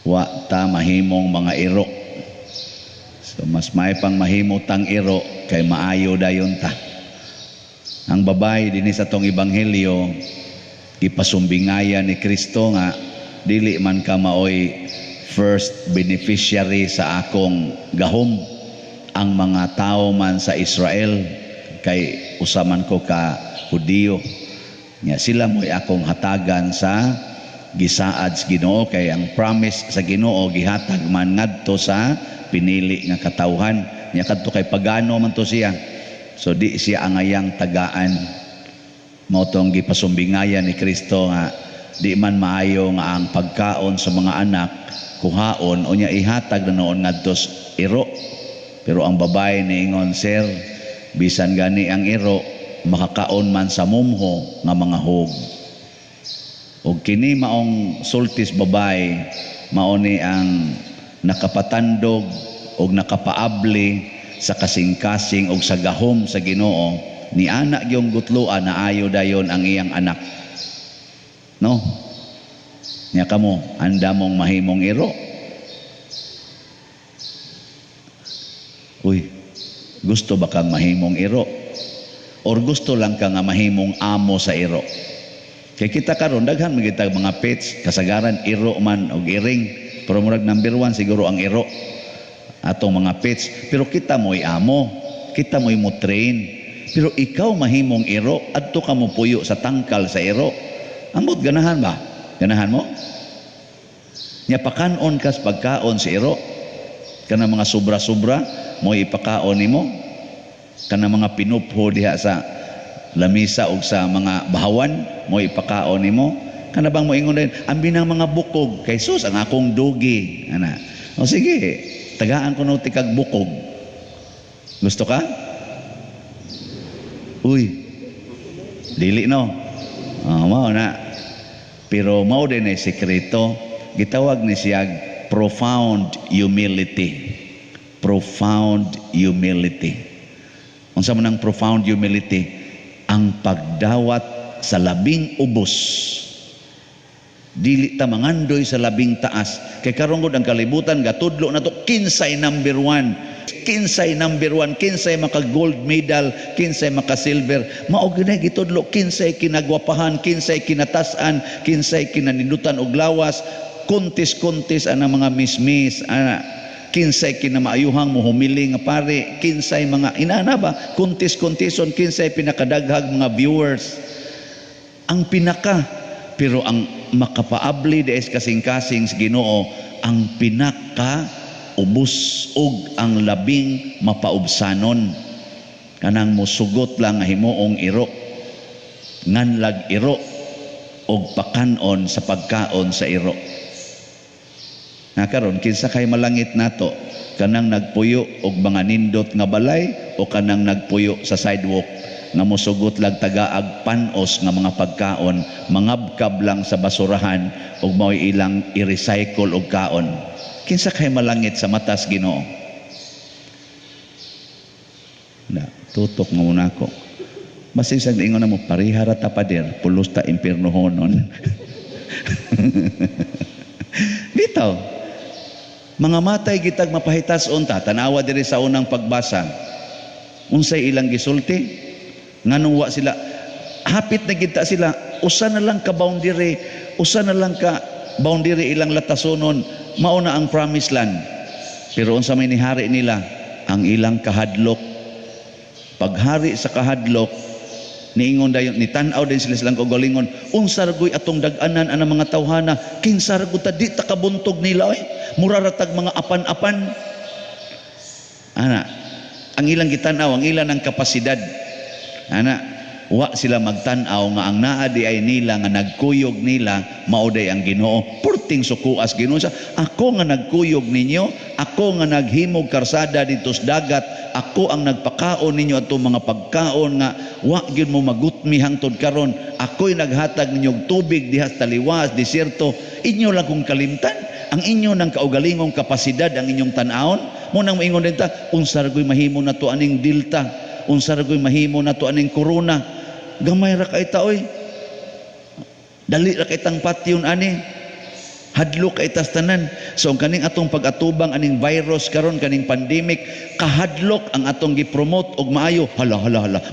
wa ta mahimong mga iro. So mas may pang mahimo tang iro kay maayo dayon ta. Ang babae dinhi sa tong ebanghelyo ipasumbingayan ni Kristo nga dili man ka maoy first beneficiary sa akong gahom. Ang mga tao man sa Israel kay usaman ko ka Hudiyo nya sila mo'y akong hatagan sa gisaad sa Ginoo, kay ang promise sa Ginoo gihatag man ngadto sa pinili nga katawhan nya kadto kay pagano man to siya. So di siya angayang tagaan. Mao tong gipasumbingayan ni Kristo nga di man maayo nga ang pagkaon sa mga anak kuhaon o nya ihatag na noon ngadto sa iro. Pero ang babae niingon, sir, bisan gani ang iro makakaon man sa mumho nga mga hog. Og kini maong sultis babae mao ni ang nakapatandog og nakapaabli sa kasing-kasing og sa gahom sa Ginoo ni anak gyung gutluan na ayo dayon ang iyang anak. No? Nya kamo andamong mahimong iro. Uy, gusto ba kang mahimong iro? Or gusto lang ka nga mahimong amo sa iro? Kaya kita karon daghan magita mga pets, kasagaran iro man og iring, pero murag number 1 siguro ang iro atong mga pets. Pero kita mo'y amo, kita mo'y mo train. Pero ikaw mahimong iro, adto ka mo puyo sa tangkal sa iro. Ambot ganahan ba? Ganahan mo? Nya pakanon ka sa pagkaon sa iro. Kana mga sobra-sobra mo ipakaon nimo, kana mga pinupho diha sa lamisa og sa mga bahawan mo ipakaon nimo, kana bang mo ingon din ambi ng mga bukog kay sus ang akong dugi ana. O sige, tagaan ko no tikag bukog. Gusto ka? Uy, dili no. Mao na. Pero mao din ay sekreto, gitawag ni siya profound humility. Profound humility. Unsa man ang profound humility? Ang pagdawat sa labing ubos. Dili ta mangandoy sa labing taas. Kay karon gud ang kalibutan gatudlo na to kinsay number 1. Kinsay number 1, kinsay maka gold medal, kinsay maka silver. Mao gani gitudlo kinsay kinagwapahan, kinsay kinatasan, kinsay kinanindutan og lawas, kuntis-kuntis ana mga mismis ana. Kinsay kinamaayuhang muhumili nga pare, kinsay mga inana ba kuntis-kuntison, kinsay pinakadaghag mga viewers. Ang pinaka, pero ang makapaabli des kasing-kasing sa Ginoo, ang pinaka ubos og ang labing mapaubsanon. Kanang musugot lang nga himuong iro, nganlag iro og pakanon sa pagkaon sa iro. Na karon kinsa kay malangit nato, kanang nagpuyo og mga nindot nga balay o kanang nagpuyo sa sidewalk nga mosugot lag tagaag panos nga mga pagkaon, mangabkab lang sa basurahan ug mao'y ilang i-recycle og kaon. Kinsa kay malangit sa matas Ginoo? Na tutok mo muna ko. Basig sa ingon na mo parihara ta pader, pulos ta impiernohonon. Bitaw. Mga matay gitag mapahitas unta, tanawa diri sa unang pagbasa. Unsay ilang gisulti? Nganong wa sila hapit na kita sila, usa na lang ka boundary, usa na lang ka boundary ilang latasonon, mao na ang promised land. Pero unsa may nihari nila? Ang ilang kahadlok. Paghari sa kahadlok, niingon dayon ni tan-aw din sila silang kaugalingon, unsa ragoy atong dag-anan ana mga tawhana, kinsa ragoy ta di ta kabuntog nila oy, muraratag mga apan-apan. Ana, ang ilang gitan-aw, ang ilang ng kapasidad. Ana, wa sila magtan-aw nga ang naa di ay nila nga nagkuyog nila mauday ang Ginoo. Purting sukuas Ginoo sa ako nga nagkuyog ninyo, ako nga naghimog karsada dito sa dagat, ako ang nagpakaon ninyo ato mga pagkaon nga wa gyud mo magutmi hangtod karon. Ako'y naghatag ninyo tubig diha sa taliwas, desierto. Inyo lang kung kalimtan. Ang inyo ng kaugalingong kapasidad ang inyong tan-aon. Munang moingon din ta, unsa ragoy mahimo na to aning Delta, unsa ragoy mahimo na to aning corona. Gamay ra kay ta oy. Dali ra kay tang patyon ani. Hadlok kay tas tanan. So kaning atong pag-atubang aning virus karon, kaning pandemic, kahadlok ang atong gi-promote og maayo. Hala,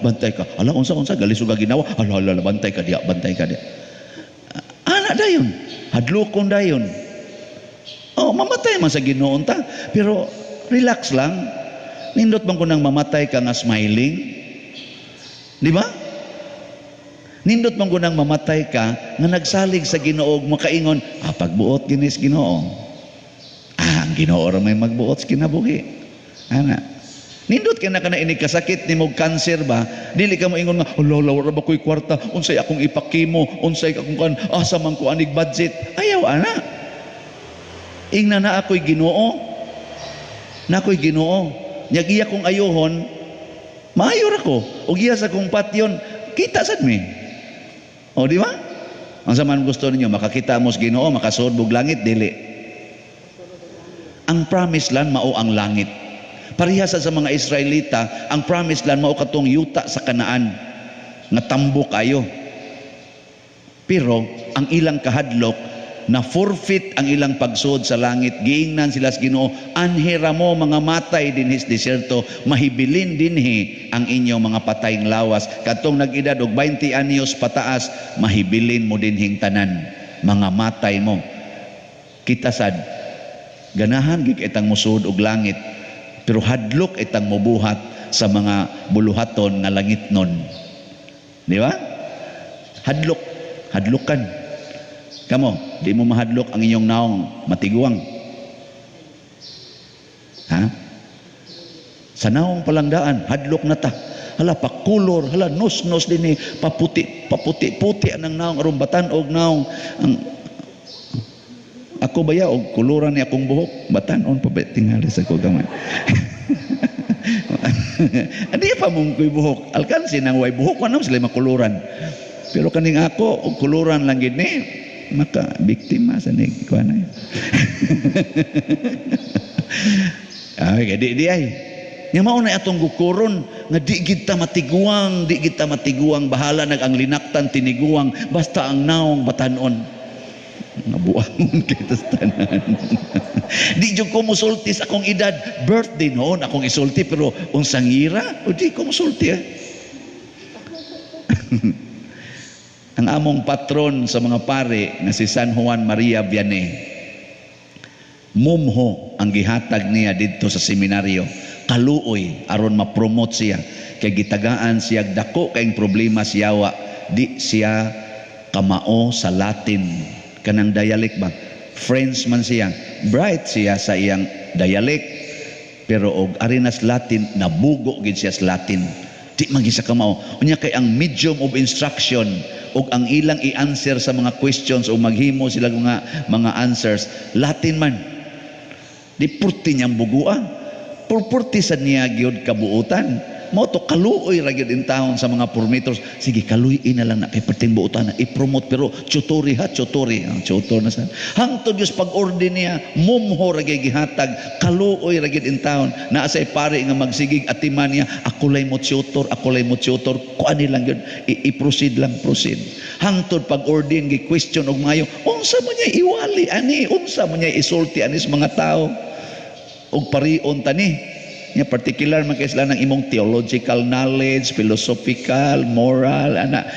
bantay ka. Hala, unsa gali suga ginawa. Hala, bantay ka diya. Ana dayon. Hadlokon dayon. Oh, mamatay man sa Ginoo ta. Pero relax lang. Nindot man ko nang mamatay ka nga smiling. Di ba? Nindot man ko nang mamatay ka nga nagsalig sa Ginoo ug makaingon, pagbuot ginis Ginoo. Ang Ginoo ra may magbuot sa kinabuhi. Ana. Nindot ka na ini kasakit ni mog cancer ba? Dili ka mo ingon nga, wala ba ko'y kwarta? Unsay akong ipakimo? Unsay akong kan? Asa man ko anig budget? Ayaw ana. Ingna na ako'y Ginoo. Na ako'y Ginoo. Nyag iya kong ayohon, maayo ra ko. Ug iya sa kong patyon, kita sad mi. O di ba? Ang saman gusto ninyo, makakita mo sa Ginoo, makasuod bug langit, dili. Ang promised land mao ang langit. Parihasa sa mga Israelita, ang promised land mao katong yuta sa Kanaan nga tambo kayo. Pero ang ilang kahadlok na forfeit ang ilang pagsuod sa langit, giingnan sila sa Ginoo, anhira mo mga matay dinhis desierto, mahibilin dinhi ang inyong mga patayng lawas. Katong nag-edad og 20 anyos pataas, mahibilin mo dinhing tanan, mga matay mo. Kita sad, ganahan gid itang musuod og langit, pero hadlok itang mobuhat sa mga buluhaton nga langitnon. Di ba? Hadlokan. Kamo, di mo mahadlok ang inyong naong matiguang. Ha? Sa naong palangdaan, hadlok na ta. Hala, pakulor, hala, nos din paputi anang naong arumbatan og naong ako baya og kuluran ni akong buhok, batanon pa tingali sa ko gamay. Adi pa mong ko'y buhok, alkansi nang way buhok, anong sila makuluran. Pero kaning ako, og kuluran lang gid ni, maka biktima sa nig kuan ay. Ay di ay. Nya mao na atong gukuron nga di kita matiguang, bahala nag ang linaktan tiniguang basta ang naong batanon. Nabuangon kita sa tanan. Di jud ko musulti sa akong edad, birthday noon akong isulti, pero unsang ira o di ko musulti. Ang among patron sa mga pare na si San Juan Maria Vianney, mumho ang gihatag niya dito sa seminaryo, kaluoy aron ma-promote siya, kay gitagaan siya dako kayong problema siyawa, di siya kamao sa Latin kanang dialect ba, French man siya, bright siya sa iyang dialect, pero og arinas Latin nabugo gid siya sa Latin, di magisa kamao unya. Kay ang medium of instruction og ang ilang i-answer sa mga questions o maghimo sila mga answers, Latin man. Di purti niyang bugua, purti sa niya gyud kabuutan. Mo to kaluoy ra gyud in taon sa mga formators. Sige, kaluy-in na lang na kay perting buutan na i-promote, pero tutori ang tutor na sa hangtod Dios pag-order niya, mumho ra gyud gihatag, kaluoy ra gyud in taon. Naa say pare nga magsigig atiman niya, ako lay mo tutor, kuan lang gyud i-proceed. Hangtod pag-order gi-question og maayo, unsa man niya iwali ani, unsa man niya isulti ani sa mga tao og parion tani. Nya particular man kay sila ng imong theological knowledge, philosophical, moral, ana.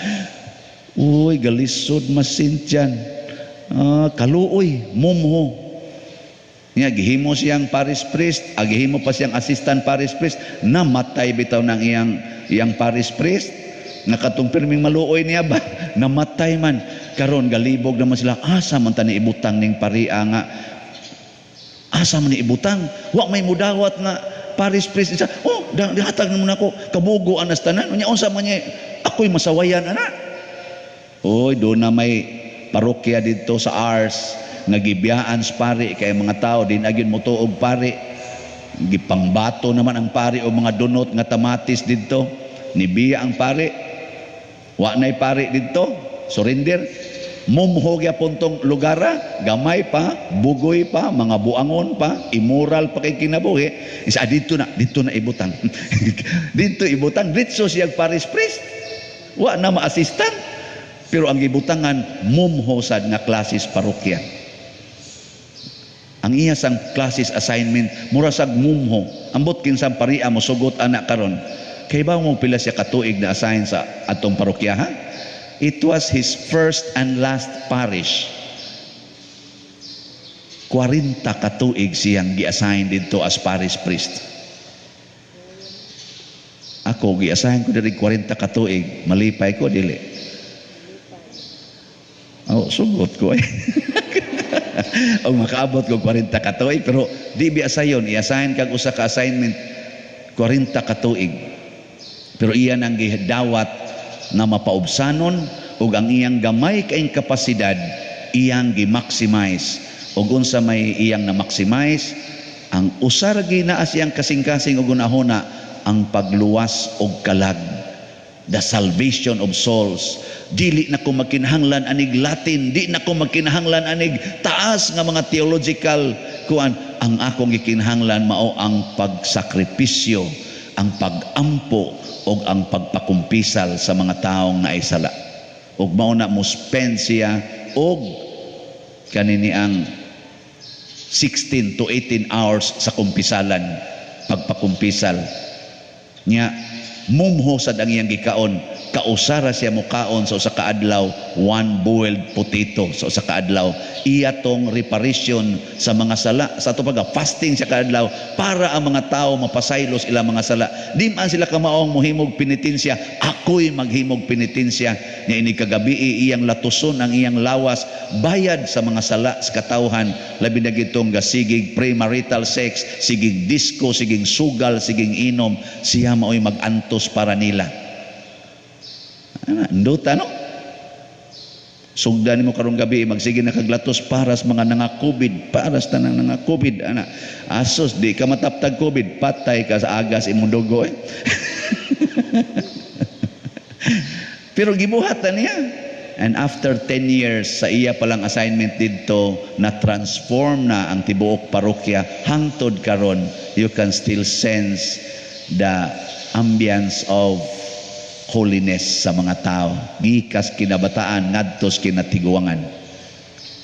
Uy, galisod masintyan. Kaluoy, mumho. Nya gihimo siyang parish priest, gihimo pa siyang assistant parish priest, namatay bitaw ng iyang parish priest. Nakatong pirming maluoy niya ba? Namatay man. Karon galibog naman sila, asa man tani ibutang ning paria nga. Asa man ni ibutang? Wa may mudawat nga parish priest isa, dihatag naman ako, kabugo anas tanan, unya unsa man niya, ako'y masawayan ana. Oy, doon na may parokya dito sa Ars, nagibiyaan sa pare, kaya mga tao, din agin mo to og pare, gipangbato naman ang pare o mga donot nga tamatis dito, nibiya ang pare, wa na'y pare dito, surrender. Mumho gyapon tong lugara, gamay pa, bugoy pa, mga buangon pa, immoral pa kay kinabuhi. Isa dito na ibutang. Dito ibutang, ditso siyang parish priest. Wa na ma-assistant. Pero ang ibutangan, mumho sad nga klasis parokya. Ang iya sang classes assignment mura sag mumho. Ambot kinsang paria mo sugot anak karon. Kay ba mo pila siya katuig na assign sa atong parokyahan? It was his first and last parish. 40 katuig siyang gi-assign dito as parish priest. Ako gi-assign ko diri 40 katuig, malipay ko dili. Oh, sugot ko eh. O makaabot ko 40 katuig pero di biasa yon, i-assign kag usa ka assignment 40 katuig. Pero iyan ang gidawat na mapaubsanon ug ang iyang gamay kaayong kapasidad iyang gi-maximize. Ug unsa may iyang na maximize, ang usa ra naa siyang kasing-kasing ug unahuna ang pagluwas og kalag, the salvation of souls. Dili na ko magkinahanglan anig Latin, di na ko magkinahanglan anig taas nga mga theological kuan. Ang akong gikinahanglan mao ang pagsakripisyo, ang pagampo og ang pagpakumpisal sa mga taong naisala. Ug mao na mo spend siya og kanini ang 16 to 18 hours sa kumpisalan, pagpakumpisal nya. Mumho sad ang iyang gikaon, kausara siya mo kaon sa usa ka adlaw 1 boiled potato sa usa ka adlaw. Iya tong reparation sa mga sala sa ato pag fasting siya ka adlaw para ang mga tao mapasaylos ilang mga sala. Di man sila kamaong mohimog penitensya, ako'y maghimog penitensya nya ini kagabi iyang latuson ang iyang lawas bayad sa mga sala sa katawhan, labi na gitong gasigig premarital sex, sigig disco, sigig sugal, sigig inom, siya mao'y magantos para nila. Nduta no? Sugdan mo karong gabi magsige na kaglatos para sa mga nanga-COVID, para sa tanang nanga-COVID ana. Asos di ka mataptag COVID, patay ka sa agas imong dugo eh. Pero gibuhatan niya. And after 10 years sa iya palang assignment dito, na transform na ang tibuok parokya hangtod karon. You can still sense the ambience of holiness sa mga tao. Gikas kinabataan ngadtos kinatiguangan.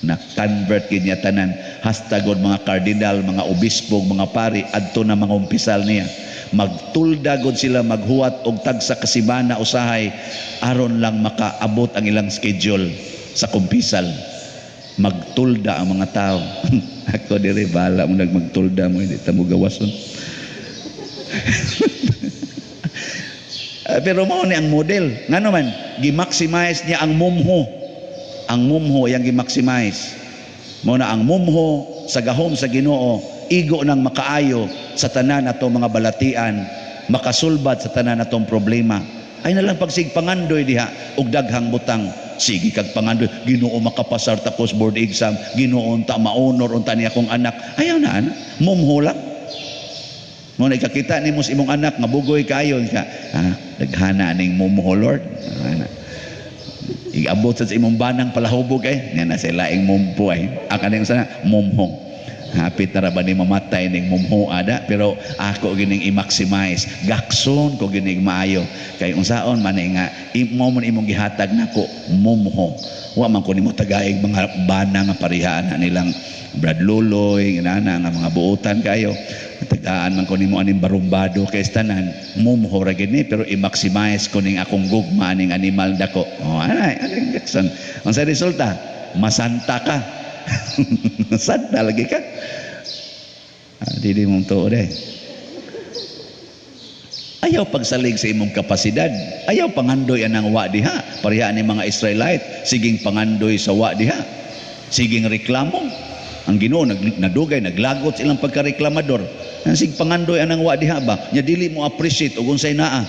Na-convert kinya tanan. Hastagod mga kardinal, mga obispo, mga pari adto na mga umpisal niya. Magtuldagod sila maghuwat og tagsa kasibana usahay aron lang makaabot ang ilang schedule sa kumpisal. Magtulda ang mga tao. Ako diri bala mo nagmagtulda mo hindi ta mo gawason. Pero mao ni ang model. Ngano man gi-maximize niya ang mumho. Ang mumho yang gi-maximize. Mao na ang mumho sa gahom sa Ginoo, igo nang makaayo sa tanan nato mga balatian, makasulbad sa tanan natong problema. Ay na lang pagsig pangandoy diha og daghang butang. Sige kag pangandoy, Ginoo makapasar tapos board exam, Ginoo unta maunor unta ni akong anak. Ayaw na ana, mumho lang. Mo na ikakita nimo sa imong anak nga bugoy kayo ka, daghana ning mumho Lord. Iabot sa imong banang palahubog niya na sila ing mumpo akaning sana mumhong. Hapit na ba ni mamatay ning mumho ada, pero ako gining i-maximize, gakson ko gining maayo kay unsaon man nga imo man imong gihatag nako mumho. Wa man ko nimo tagaig mga bana nga parihaan nilang Brad Luloy inana nga mga buutan kayo. Tagaan man ko nimo aning barumbado kay tanan mumho ra gid ni, pero i-maximize ko ning akong gugma ning animal dako. Anay gakson. Unsa resulta? Masanta ka. Santa lagi ka. Dili mong tuod Ayaw pagsalig sa imong kapasidad. Ayaw pangandoy anang wa diha. Pareha ni mga Israelite, siging pangandoy sa wa diha. Siging reklamo. Ang Ginoo nadugay, naglagot silang pagkareklamador. Sig pangandoy anang wa diha ba? Nya dili mo appreciate ug unsay naa.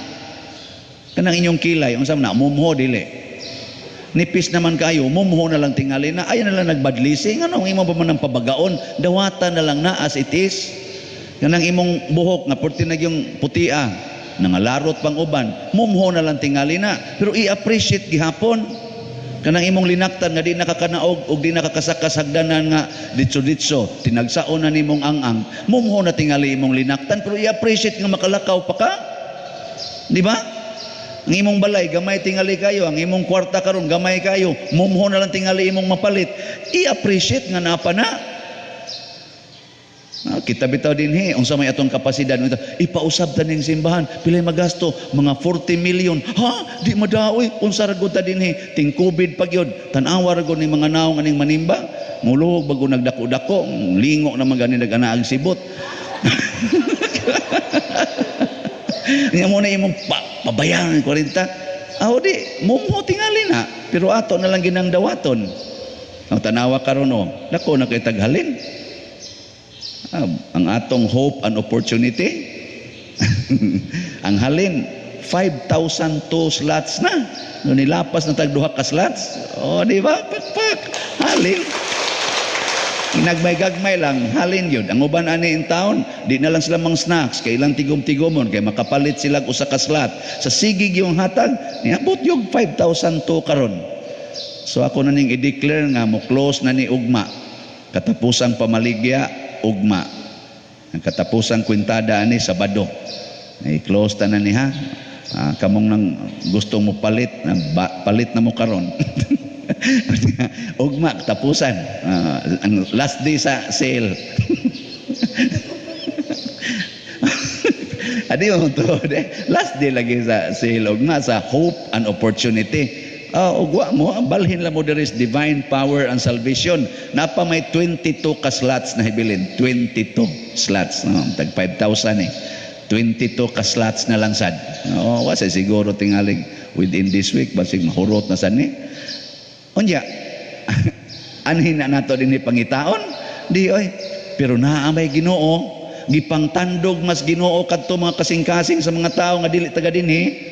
Kanang inyong kilay, unsa na mumho dili. Nipis naman kayo, mumho na lang tingali na, ay na lang nagbadlisi, nga nung imong pa man ng pabagaon, dawatan na lang na as it is. Kanang imong buhok, nga purti na yung putia, nangalarot pang uban, mumho na lang tingali na, pero i-appreciate gihapon. Kanang imong linaktan, nga di nakakanaog, o di nakakasakas hagdanan nga, ditso-ditso, tinagsaon na nimong ang-ang, mumho na tingali imong linaktan, pero i-appreciate nga makalakaw pa ka. Di ba? Ang imong balay, gamay tingali kayo. Ang imong kwarta karon gamay kayo. Mumho na lang tingali imong mapalit. I-appreciate nga napa na. Kita bitaw dinhi unsa may atong kapasidad ipausab ta ning simbahan pilay magasto mga 40 million ha di madaoy unsa ra gud ta dinhi ting COVID pa gyud tan-awa ra gud ning mga naong aning manimba mulog bago nagdako-dako lingo na magani nag-anaag sibot. Nya mo na imong pabayaran 40 di mumho tingali na pero ato na lang ginang dawaton ang tanawa karon dako na kay taghalin. Ang atong hope and opportunity ang halin 5,002 slots na no nilapas na tagduha ka slots di ba pakpak halin inagmay-gagmay lang halin yun ang uban ani in town di na lang sila mang snacks kay ilang tigom-tigomon kay makapalit sila usa ka slot sa sigig yung hatag niabot yung 5,002 karon so ako na ning i-declare nga mo close na ni ugma katapusang pamaligya ugma ang katapusang kwintada ani Sabado i-close ta na ni ha kamong nang gusto mo palit palit na mo karon ugma katapusan ang last day sa sale adi mo to last day lagi sa sale ugma sa hope and opportunity. Ugwa mo, balhin lang mo there is divine power and salvation. Napa may 22 ka slots na hibilin. 22 slots. Tag 5,000 22 ka slots na lang sad. Wasa siguro tingalig within this week. Basig mahurot na sad ni. Unya, anhin na nato din ni pangitaon? Di oy. Pero naamay Ginoo. Gipangtandog mas Ginoo kadto mga kasing-kasing sa mga tao nga dili taga dinhi.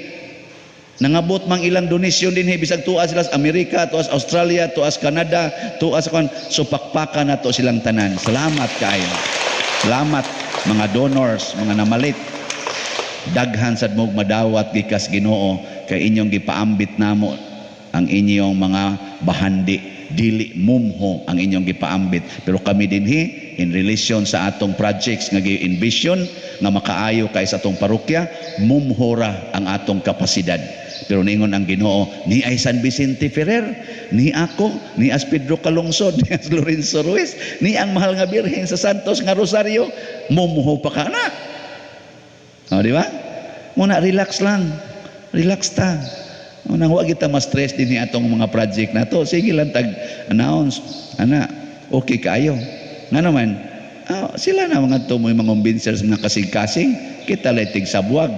Nangabot mang ilang donasyon din bisag tuwa sila sa Amerika, tuwa sa Australia, tuwa sa Canada, tuwa sa so pakpakan na to silang tanan. Salamat kayo. Salamat mga donors, mga namalit. Daghan sad mo madawat gikas Ginoo kay inyong gipaambit namo ang inyong mga bahandi dili mumho ang inyong gipaambit pero kami dinhi in relation sa atong projects nga gi-envision nga makaayo kay sa atong parokya mumhora ang atong kapasidad. Pero ningon ang Ginoo, ni ay San Vicente Ferrer, ni ako, ni as Pedro Calungsod, ni as Lorenzo Ruiz, ni ang mahal nga Birhen sa Santos nga Rosario, mumuho pa ka na. Di ba? Muna, relax lang. Relax ta. Nang huwag kita ma-stress din ni atong mga project na to. Sige lang tag-announce. Okay kayo. Nga naman, sila na mga to, mga convincers, mga kasing-kasing, kita litig sa buwag.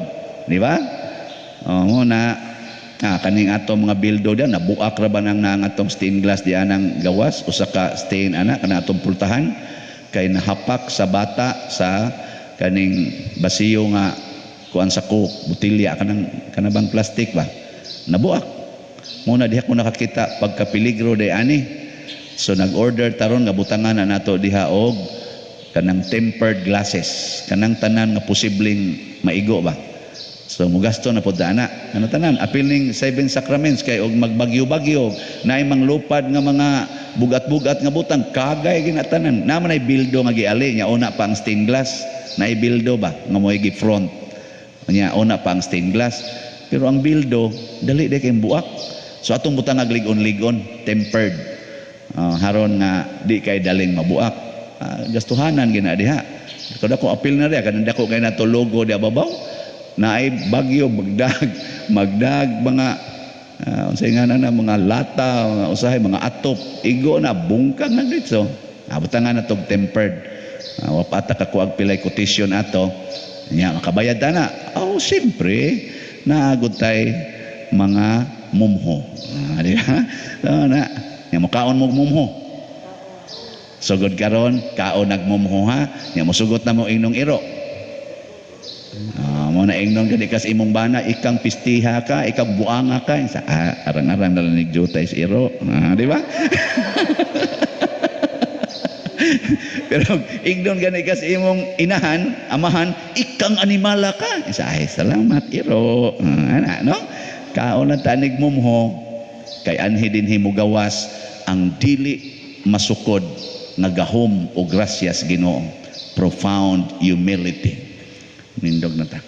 Di ba? Muna, kaning atong mga bildo diyan nabuak ra ba nang atong stained glass diyan ang gawas usa ka stain kana atong pultahan kay nahapak sa bata sa kaning basiyo nga kuan sa coke botilya kanang plastic ba nabuak muna diha ko nakakita pagkapeligro day ani so nag-order taron nga butangan na nato diha og kanang tempered glasses kanang tanan nga posibleng maigo ba. So mugasto na po dana. Ano tanan? Apil ning 7 sacraments kay og magbagyo-bagyo naay manglupad nga mga bugat-bugat nga butang kagay ginatanan. Naman ay bildo nga giali nya una pa ang stained glass. Naay bildo ba nga moy gi front. Nya una pa ang stained glass. Pero ang bildo dali day kay buak. So atong butang aglig-on-ligon tempered. Haron nga di kay daling mabuak. Gastuhanan gina diha. Kada ko apil na diha kanang dako kay nato logo diha babaw. Naay bagyo magdag mga unsay nga na mga lata usahay mga atop igo na bungkag na dito abutangan na tog tempered wapata ka kuag pilay quotation ato nya makabayad na siyempre naagod tay mga mumho di ba na nya mokaon mo mumho sugod karon kaon nagmumho ha nya mosugot na mo inong iro mo na ingnon gani kas imong bana ikang pistiha ka ikang buanga ka sa arang-arang nalanig jutay sa iro di ba pero ingnon gani kas imong inahan amahan ikang animala ka sa salamat iro no kaon na tanig mumho kay anhi din himugawas ang dili masukod nga gahom o grasyas Ginoo profound humility nindog na ta